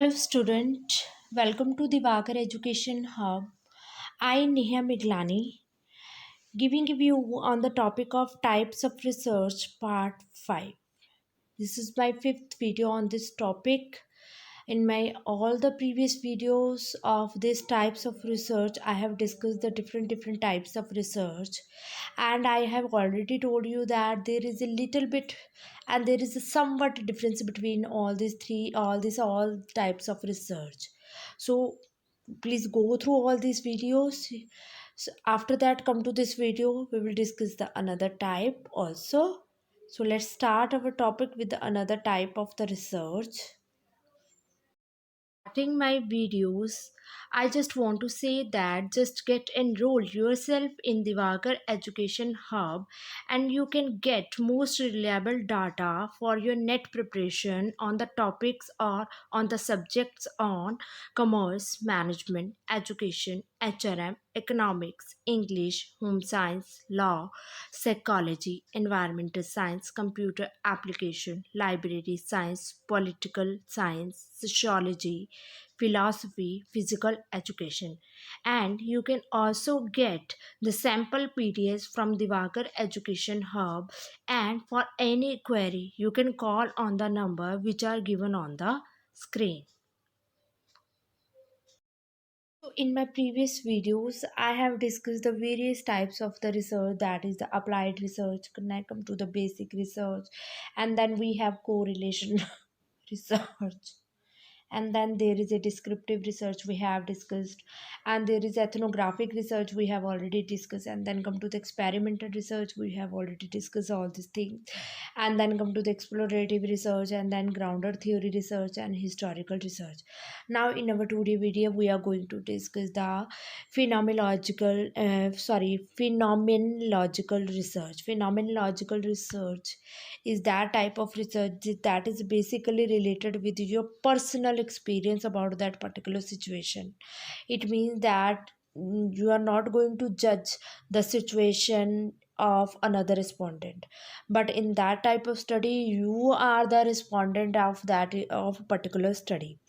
Hello student, welcome to the Vakar Education Hub. I Neha Miglani giving a view on the topic of types of research part 5. This is my fifth video on this topic. In my all the previous videos of these types of research, I have discussed the different types of research, and I have already told you that there is a little bit and there is a somewhat difference between all types of research. So please go through all these videos. So after that, come to this video, we will discuss the another type also. So let's start our topic with the another type of the research. Starting my videos, I just want to say that just get enrolled yourself in the Vagar Education Hub and you can get most reliable data for your net preparation on the topics or on the subjects on commerce, management, education, HRM, economics, English, home science, law, psychology, environmental science, computer application, library science, political science, sociology, philosophy, physical education. And you can also get the sample PDFs from the Vakar Education Hub. And for any query, you can call on the number which are given on the screen. So in my previous videos, I have discussed the various types of the research, that is the applied research, can I come to the basic research, and then we have correlation research, and then there is a descriptive research we have discussed, and there is ethnographic research we have already discussed, and then come to the experimental research we have already discussed all these things, and then come to the explorative research, and then grounded theory research and historical research. Now in our 2D video we are going to discuss the phenomenological research. Phenomenological research is that type of research that is basically related with your personal experience about that particular situation. It means that you are not going to judge the situation of another respondent, but in that type of study you are the respondent of a particular study.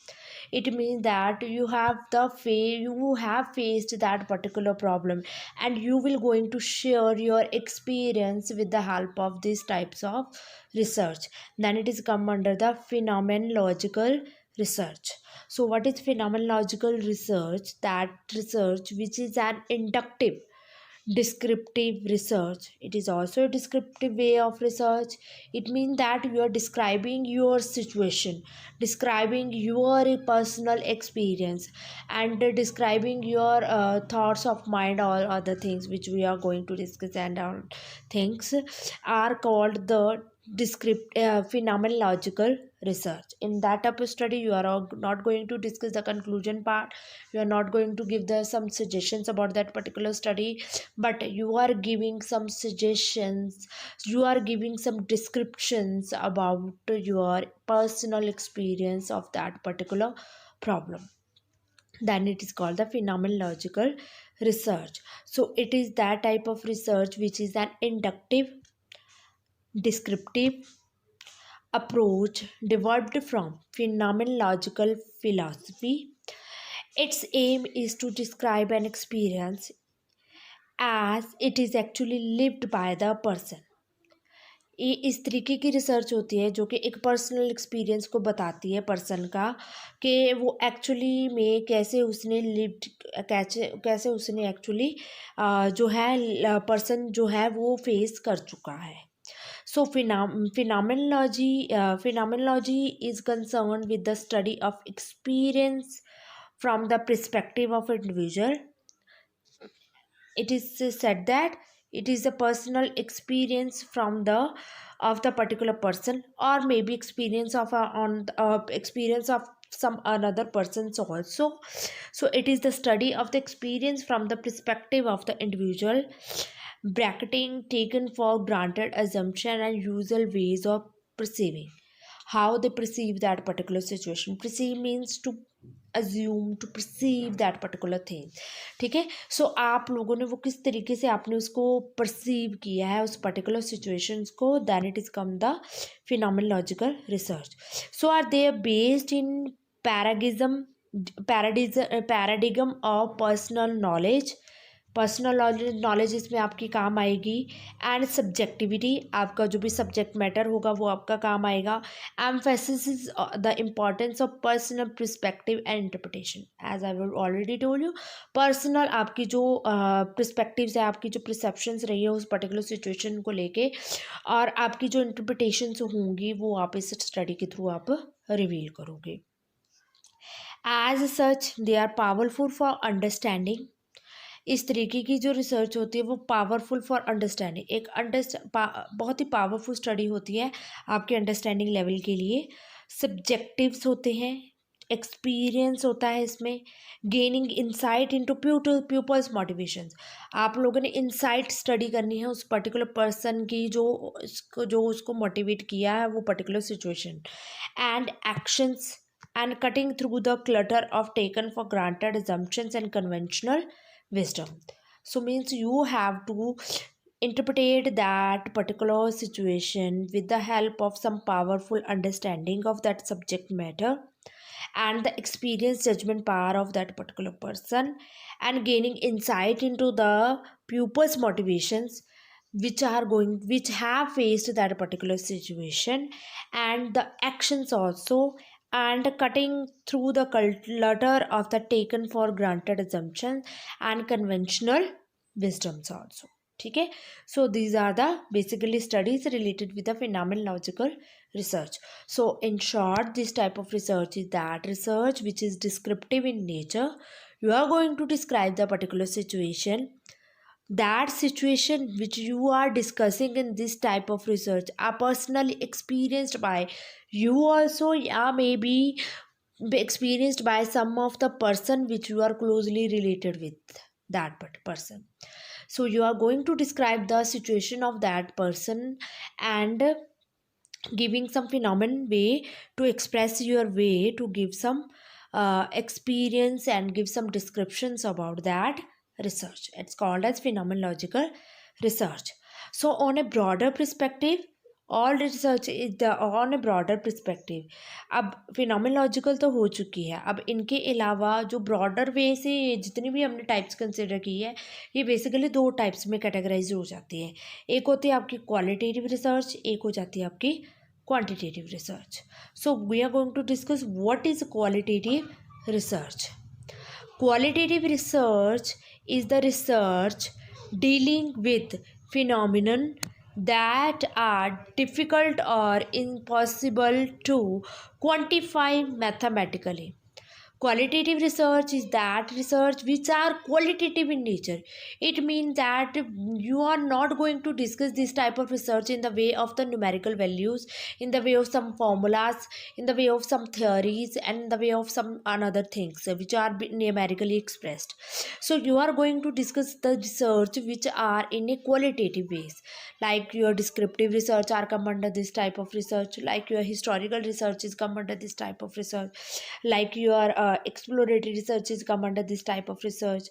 It means that you have faced that particular problem, and you will going to share your experience with the help of these types of research. Then it is come under the phenomenological research. So what is phenomenological research? That research which is an inductive descriptive research. It is also a descriptive way of research. It means that you are describing your situation, describing your personal experience, and describing your thoughts of mind. All other things which we are going to discuss and all things are called the phenomenological research. In that type of study you are not going to discuss the conclusion part, you are not going to give the some suggestions about that particular study, but you are giving some suggestions, you are giving some descriptions about your personal experience of that particular problem. Then it is called the phenomenological research. So it is that type of research which is an inductive descriptive approach developed from phenomenological philosophy. Its aim is to describe an experience as it is actually lived by the person. ये इस तरीके की research होती है जो कि एक personal experience को बताती है पर्सन का, कि वो एक्चुअली में कैसे उसने लिव्ड, कैसे कैसे उसने एक्चुअली जो है पर्सन जो है वो फेस कर चुका है. So phenomenology is concerned with the study of experience from the perspective of an individual. It is said that it is a personal experience from the of the particular person, or maybe experience of experience of some another persons also. So it is the study of the experience from the perspective of the individual, bracketing taken for granted assumption and usual ways of perceiving how they perceive that particular situation. Perceive means to assume, to perceive that particular thing. ठीक है. सो आप लोगों ने वो किस तरीके से आपने उसको परसीव किया है उस पर्टिकुलर सिचुएशंस को, then it is come the phenomenological research. So are they based in paradigm of personal knowledge इसमें आपकी काम आएगी। एंड सब्जेक्टिविटी, आपका जो भी सब्जेक्ट मैटर होगा वो आपका काम आएगा। Emphasis the importance of personal perspective and interpretation, as I will already told you, personal आपकी जो पर्सपेक्टिव्स है, आपकी जो परसेप्शंस रही है उस पर्टिकुलर सिचुएशन को लेके, और आपकी जो इंटरप्रिटेशंस होंगी वो आप इस स्टडी के थ्रू आप रिवील करोगे। As such they are powerful for understanding, इस तरीके की जो रिसर्च होती है वो पावरफुल फॉर अंडरस्टैंडिंग, एक बहुत ही पावरफुल स्टडी होती है आपके अंडरस्टैंडिंग लेवल के लिए। सब्जेक्टिव्स होते हैं, एक्सपीरियंस होता है इसमें, gaining insight into people's motivations, आप लोगों ने इंसाइट स्टडी करनी है उस पर्टिकुलर पर्सन की जो उसको मोटिवेट किया है वो particular situation. And actions and cutting through the clutter of taken for granted assumptions and conventional wisdom. So means you have to interpret that particular situation with the help of some powerful understanding of that subject matter and the experience judgment power of that particular person, and gaining insight into the pupils motivations which have faced that particular situation, and the actions also, and cutting through the clutter of the taken for granted assumptions and conventional wisdoms also. ठीक है, so these are the basically studies related with the phenomenological research. So in short, this type of research is that research which is descriptive in nature. You are going to describe the particular situation, that situation which you are discussing in this type of research are personally experienced by you also, yeah, maybe be experienced by some of the person which you are closely related with that person. So you are going to describe the situation of that person and giving some phenomenon way to express your way to give some experience and give some descriptions about that research. It's called as phenomenological research. So on a broader perspective, all research is the on a broader perspective. अब phenomenological तो हो चुकी है, अब इनके अलावा जो broader way से जितनी भी हमने types consider की है ये basically दो types में categorize हो जाती है। एक होती है आपकी qualitative research, एक हो जाती है आपकी quantitative research. So we are going to discuss what is qualitative research. Qualitative research is the research dealing with phenomenon that are difficult or impossible to quantify mathematically. Qualitative research is that research which are qualitative in nature. It means that you are not going to discuss this type of research in the way of the numerical values, in the way of some formulas, in the way of some theories, and in the way of some another things which are numerically expressed. So you are going to discuss the research which are in a qualitative ways, like your descriptive research are come under this type of research, like your historical research is come under this type of research, like your exploratory researches come under this type of research.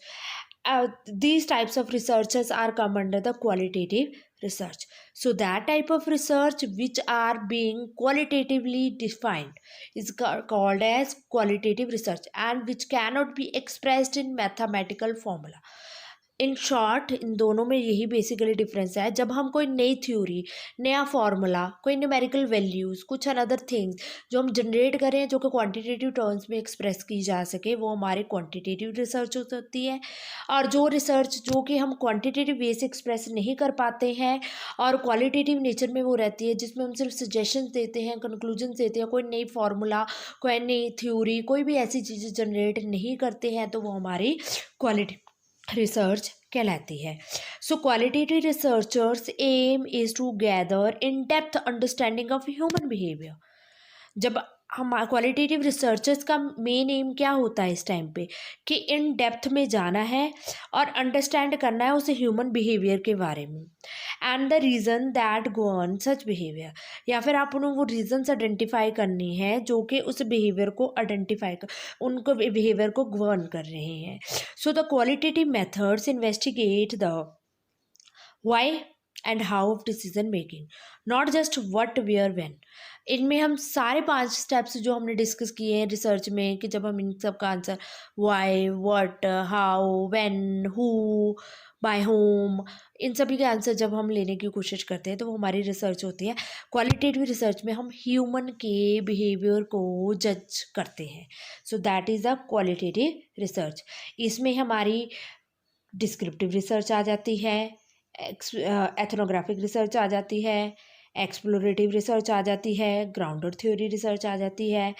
These types of researches are come under the qualitative research. So that type of research which are being qualitatively defined is called as qualitative research and which cannot be expressed in mathematical formula. In short इन दोनों में यही basically difference है। जब हम कोई नई theory, नया फार्मूला, कोई न्यूमेरिकल वैल्यूज़, कुछ अनदर थिंग्स जो हम जनरेट करें जो कि क्वांटिटेटिव टर्म्स में एक्सप्रेस की जा सके, वो हमारे क्वांटिटेटिव रिसर्च होती है। और जो रिसर्च जो कि हम क्वांटिटेटिव वे से एक्सप्रेस नहीं कर पाते हैं और क्वालिटेटिव नेचर में वो रहती है, जिसमें हम सिर्फ सजेशंस देते हैं, कंक्लूजन देते हैं, कोई नई फार्मूला, कोई नई थ्योरी, कोई भी ऐसी चीज़ें जनरेट नहीं करते हैं, तो वो हमारी क्वालिटी रिसर्च कहलाती है। So qualitative researchers aim is to gather in depth understanding of human behaviour. जब हम क्वालिटेटिव रिसर्चर्स का मेन एम क्या होता है इस टाइम पे कि इन डेप्थ में जाना है और अंडरस्टैंड करना है उस ह्यूमन बिहेवियर के बारे में, and the reason that govern such behaviour, या फिर आप उन्हें वो रीजन्स आइडेंटिफाई करनी है जो कि उस बिहेवियर को आइडेंटिफाई कर उनको बिहेवियर को गवर्न कर रहे हैं। So the qualitative methods investigate the why and how of decision making, not just what where when. इनमें हम सारे 5 स्टेप्स जो हमने डिस्कस किए हैं रिसर्च में, कि जब हम इन सब का answer why, what, how, when, who, by whom, इन सभी के आंसर जब हम लेने की कोशिश करते हैं तो वो हमारी रिसर्च होती है। क्वालिटेटिव रिसर्च में हम ह्यूमन के बिहेवियर को जज करते हैं, so that is a qualitative research. इसमें हमारी डिस्क्रिप्टिव रिसर्च आ जाती है, एथनोग्राफिक रिसर्च आ जाती है, एक्सप्लोरेटिव रिसर्च आ जाती है, ग्राउंडेड थ्योरी रिसर्च आ जाती है,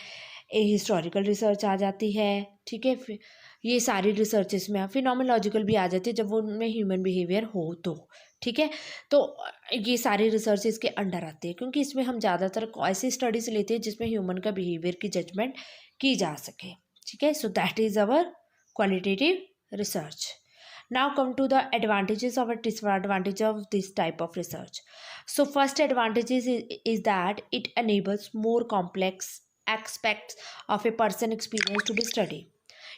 हिस्टोरिकल रिसर्च आ जाती है। ठीक है, फिर ये सारी रिसर्च इसमें, फिनोमेनोलॉजिकल भी आ जाती है जब उनमें ह्यूमन बिहेवियर हो तो। ठीक है, तो ये सारी रिसर्च इसके अंडर आती है, क्योंकि इसमें हम ज़्यादातर ऐसी स्टडीज लेते हैं जिसमें ह्यूमन का बिहेवियर की जजमेंट की जा सके। ठीक है, so that is our qualitative research. Now come to the advantages or disadvantage of this type of research. So first advantage is that it enables more complex aspects of a person experience to be studied.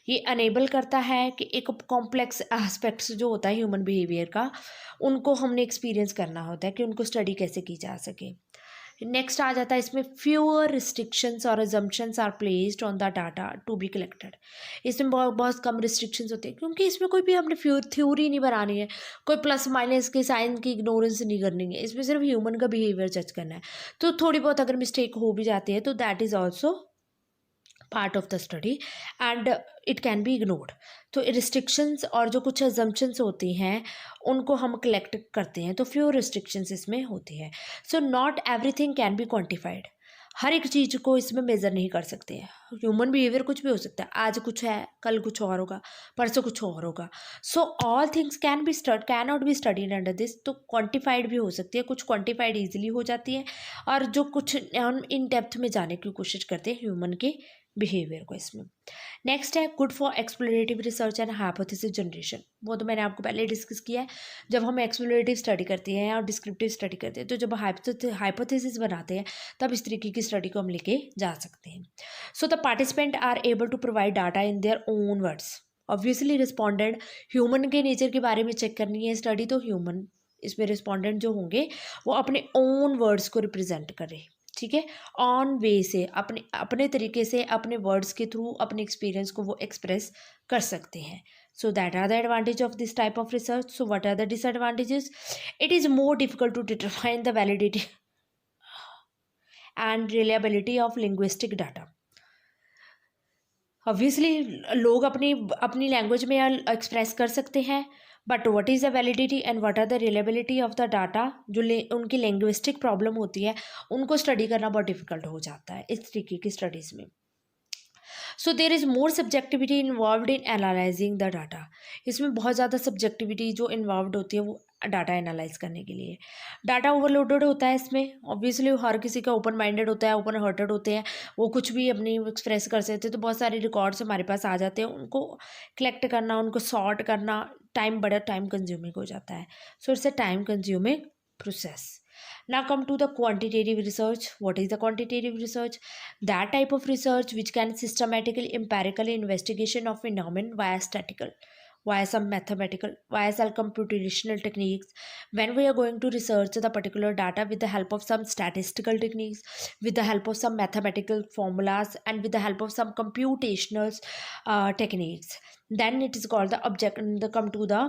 ये enable करता है कि एक complex aspects जो होता है human behaviour का, उनको हमने एक्सपीरियंस करना होता है कि उनको स्टडी कैसे की जा सके। नेक्स्ट आ जाता है इसमें फ्यूअर रिस्ट्रिक्शंस और assumptions are placed on the data to be collected. इसमें बहुत बहुत कम रिस्ट्रिक्शंस होते हैं, क्योंकि इसमें कोई भी हमने थ्योरी नहीं बनानी है, कोई प्लस माइनस के साइन की इग्नोरेंस नहीं करनी है, इसमें सिर्फ ह्यूमन का बिहेवियर जज करना है। तो थोड़ी बहुत अगर मिस्टेक हो भी जाती है तो that is also part of the study and it can be ignored. तो रिस्ट्रिक्शंस और जो कुछ अजम्पशंस होती हैं उनको हम कलेक्ट करते हैं, तो फ्यू रिस्ट्रिक्शंस इसमें होती है। So not everything can be quantified, हर एक चीज़ को इसमें मेज़र नहीं कर सकते हैं। ह्यूमन बिहेवियर कुछ भी हो सकता है, आज कुछ है कल कुछ और होगा, परसों कुछ और होगा। So all things can not be studied under this. तो क्वान्टिफाइड भी हो सकती है, कुछ क्वान्टिफाइड ईजिली हो जाती है, और जो कुछ हम इन डेप्थ में जाने की कोशिश करते हैं ह्यूमन के बिहेवियर को इसमें। नेक्स्ट है good for explorative research and hypothesis generation. वो तो मैंने आपको पहले डिस्कस किया है, जब हम एक्सप्लोरेटिव स्टडी करते हैं और डिस्क्रिप्टिव स्टडी करते हैं, तो जब हाइपोथेसिस बनाते हैं तब इस तरीके की स्टडी को हम लेके जा सकते हैं। So the participant are able to provide data in their own words. Obviously respondent human के नेचर के बारे में चेक करनी है स्टडी, तो ह्यूमन इसमें रिस्पॉन्डेंट जो होंगे वो अपने ओन वर्ड्स को रिप्रेजेंट करें। ठीक है, ऑन वे से अपने अपने तरीके से अपने वर्ड्स के थ्रू अपने एक्सपीरियंस को वो एक्सप्रेस कर सकते हैं। So that are the advantage of this type of research. So what are the disadvantages? It is more difficult to determine the validity and reliability of linguistic data. Obviously लोग अपनी अपनी language में express कर सकते हैं, but what is the validity and what are the reliability of the data, जो उनकी linguistic problem होती है उनको स्टडी करना बहुत डिफिकल्ट हो जाता है इस तरीके की स्टडीज़ में। So there is more subjectivity involve in analysing the data. इसमें बहुत ज़्यादा सब्जेक्टिविटी जो इन्वॉल्व होती है वो डाटा एनालाइज करने के लिए। डाटा ओवरलोडेड होता है इसमें, ऑब्वियसली हर किसी का ओपन माइंडेड होता है, ओपन हार्टेड होते हैं, वो कुछ भी अपनी एक्सप्रेस कर सकते हैं, तो बहुत सारे रिकॉर्ड्स हमारे पास आ जाते हैं, उनको कलेक्ट करना, उनको सॉर्ट करना बड़ा टाइम कंज्यूमिंग हो जाता है। So it's a time consuming process. Now come to the quantitative research. What is the quantitative research? That type of research which can systematically, empirically investigation of phenomenon via statistical, via some mathematical, via some computational techniques. When we are going to research the particular data with the help of some statistical techniques, with the help of some mathematical formulas, and with the help of some computational techniques, then it is called the object. Come to the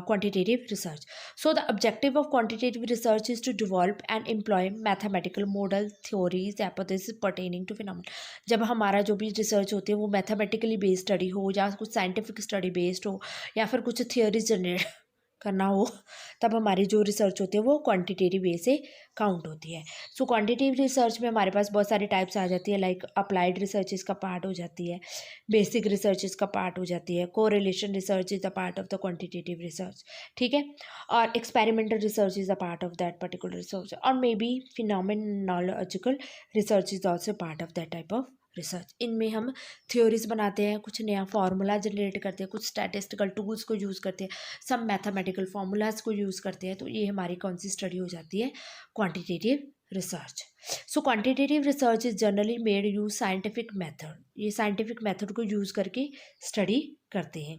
quantitative research. So the objective of quantitative research is to develop and employ mathematical models, theories, hypotheses pertaining to phenomena. जब हमारा जो भी research होती है वो mathematically based study हो, या कुछ साइंटिफिक स्टडी बेस्ड हो, या फिर कुछ थियोरीज जनरेट करना हो, तब हमारी जो रिसर्च होती है वो क्वांटिटेटिव वे से काउंट होती है। सो क्वांटिटेटिव रिसर्च में हमारे पास बहुत सारी टाइप्स आ जाती है, लाइक अप्लाइड रिसर्च इसका पार्ट हो जाती है, बेसिक रिसर्च इसका पार्ट हो जाती है, correlation research is a part of the quantitative research. ठीक है, और experimental research is a part of that particular research, और may be phenomenological research is also part of that type of research. इनमें हम theories बनाते हैं, कुछ नया फार्मूला जनरेट करते हैं, कुछ स्टैटिस्टिकल टूल्स को यूज़ करते हैं, सब मैथमेटिकल फार्मूलाज को यूज़ करते हैं, तो ये हमारी कौन सी स्टडी हो जाती है? Quantitative research. So quantitative research is generally made use scientific method, ये साइंटिफिक मेथड को यूज़ करके स्टडी करते हैं।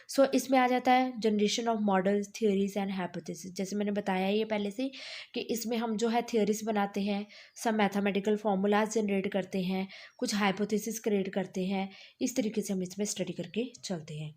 सो इसमें आ जाता है generation of models, theories and hypothesis. जैसे मैंने बताया ये पहले से कि इसमें हम जो है थियोरीज बनाते हैं, सब मैथमेटिकल फार्मूलाज जनरेट करते हैं, कुछ हाइपोथेसिस क्रिएट करते हैं, इस तरीके से हम इसमें स्टडी करके चलते हैं।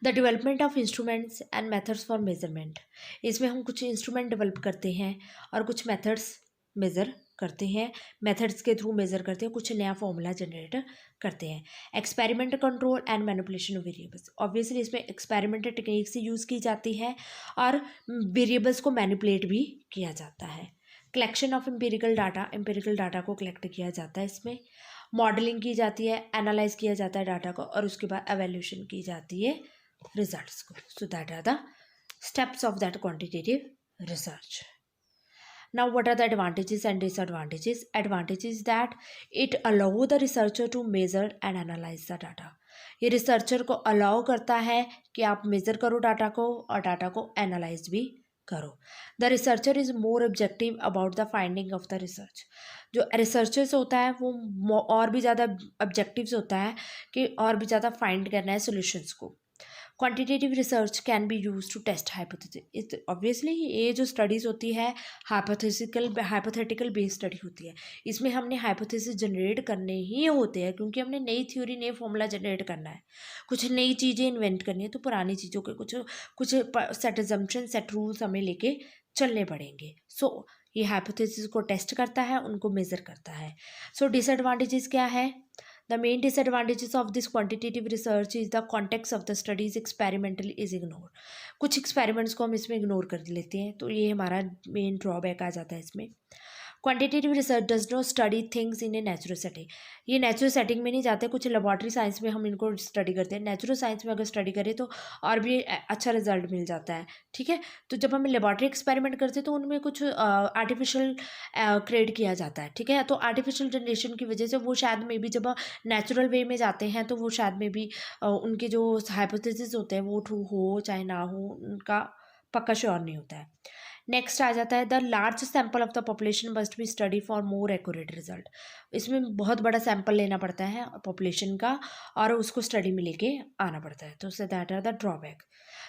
The development of instruments and methods for measurement, इसमें हम कुछ इंस्ट्रूमेंट डेवलप करते हैं और कुछ मेथड्स मेज़र करते हैं, मेथड्स के थ्रू मेज़र करते हैं, कुछ नया फॉर्मूला जनरेट करते हैं। Experiment control and manipulation of variables, obviously इसमें एक्सपेरिमेंटल टेक्निक से यूज़ की जाती है और वेरिएबल्स को मैनिपुलेट भी किया जाता है। कलेक्शन ऑफ एम्पिरिकल डाटा को कलेक्ट किया जाता है इसमें। मॉडलिंग की जाती है, एनालाइज किया जाता है डाटा को और उसके बाद एवेल्यूशन की जाती है रिजल्ट्स को। So that are the steps of that quantitative research. Now, what are the advantages and disadvantages? Advantages that it allow the researcher to measure and analyze the data. ये researcher को allow करता है कि आप measure करो data को और data को एनालाइज भी करो. The researcher is more objective about the finding of the research. जो रिसर्चर्स होता है वो और भी ज़्यादा ऑब्जेक्टिव्स होता है कि और भी ज़्यादा फाइंड करना है सोल्यूशंस को. Quantitative research can be use to test hypothesis. Obviously ये जो स्टडीज़ होती है हाइपोथेटिकल बेस्ड स्टडी होती है. इसमें हमने हाइपोथेसिस जनरेट करने ही होते हैं क्योंकि हमने नई थ्योरी नई फॉर्मूला जनरेट करना है, कुछ नई चीज़ें इन्वेंट करनी है. तो पुरानी चीज़ों के कुछ सेट अजम्पशन सेट रूल्स हमें लेके चलने पड़ेंगे. सो ये हाइपोथेसिस को टेस्ट करता है, उनको मेज़र करता है. सो डिसएडवांटेजेस क्या है? The main disadvantages of this quantitative research is the context of the studies experimental is ignored. कुछ experiments को हम इसमें ignore कर लेते हैं, तो ये हमारा main drawback आ जाता है इसमें. Quantitative research does not study things in a natural setting. ये नेचुरल सेटिंग में नहीं जाते, कुछ लेबॉर्ट्री साइंस में हम इनको स्टडी करते हैं. नेचुरल साइंस में अगर स्टडी करें तो और भी अच्छा रिजल्ट मिल जाता है. ठीक है, तो जब हम लेबॉर्ट्री एक्सपेरिमेंट करते हैं तो उनमें कुछ आर्टिफिशियल क्रिएट किया जाता है. ठीक है, तो आर्टिफिशियल जनरेशन की वजह से वो शायद में भी जब नेचुरल वे में जाते हैं तो वो शायद में भी उनके जो हाइपोथेसिस होते हैं वो ट्रू हो चाहे ना हो, उनका पक्का श्योर नहीं होता है. नेक्स्ट आ जाता है the large sample of the population must be study for more accurate result. इसमें बहुत बड़ा सैम्पल लेना पड़ता है पॉपुलेशन का और उसको स्टडी में लेके आना पड़ता है. तो से that are the drawback.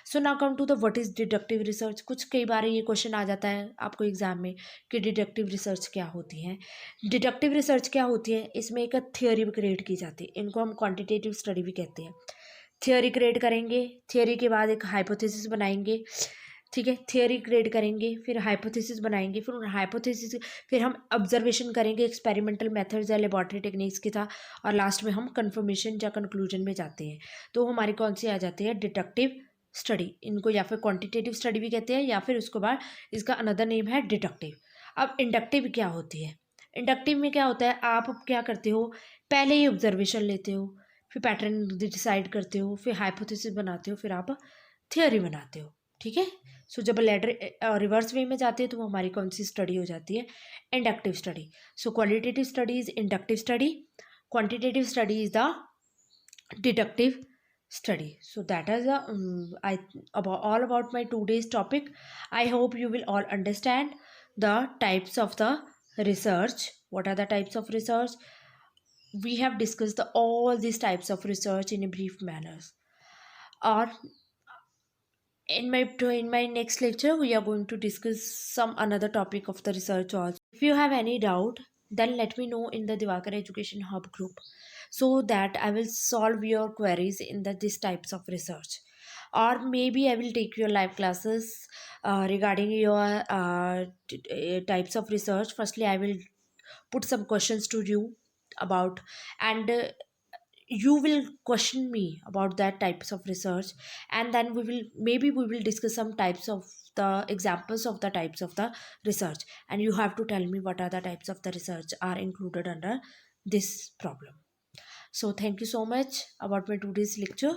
So now come to the what is deductive research. कुछ कई बार ये क्वेश्चन आ जाता है आपको एग्जाम में कि डिडक्टिव रिसर्च क्या होती है. डिडक्टिव रिसर्च क्या होती है? इसमें एक थ्योरी क्रिएट की जाती है, इनको हम क्वान्टिटेटिव स्टडी भी कहते हैं. थ्योरी क्रिएट करेंगे, थ्योरी के बाद एक हाइपोथेसिस बनाएंगे. ठीक है, थियोरी क्रिएट करेंगे, फिर हाइपोथेसिस बनाएंगे, फिर उन हाइपोथेसिस फिर हम ऑब्जर्वेशन करेंगे एक्सपेरिमेंटल मेथड्स या लेबॉर्ट्री टेक्निक्स की था और लास्ट में हम कंफर्मेशन या कंक्लूजन में जाते हैं. तो हमारी कौन सी आ जाती है? Deductive study. इनको या फिर क्वांटिटेटिव स्टडी भी कहते हैं या फिर उसके बाद इसका अनदर नेम है डिडक्टिव. अब इंडक्टिव क्या होती है? इंडक्टिव में क्या होता है, आप क्या करते हो, पहले ही ऑब्जर्वेशन लेते हो, फिर पैटर्न डिसाइड करते हो, फिर हाइपोथेसिस बनाते हो, फिर आप थियोरी बनाते हो. ठीक है, सो जब लेटर रिवर्स वे में जाती है तो वो हमारी कौन सी स्टडी हो जाती है? Inductive study. So qualitative study is inductive study, quantitative study is the deductive study. So that is all about my today's topic. I hope you will all understand the types of the research. What are the types of research? We have discussed all these types of research in a brief manner. Or in my next lecture we are going to discuss some another topic of the research also. If you have any doubt, then let me know in the Divakar Education Hub group so that I will solve your queries in this types of research. Or maybe I will take your live classes regarding your types of research. Firstly, I will put some questions to you about, and you will question me about that types of research, and then we will discuss some types of the examples of the types of the research, and you have to tell me what are the types of the research are included under this problem. So thank you so much about my today's lecture.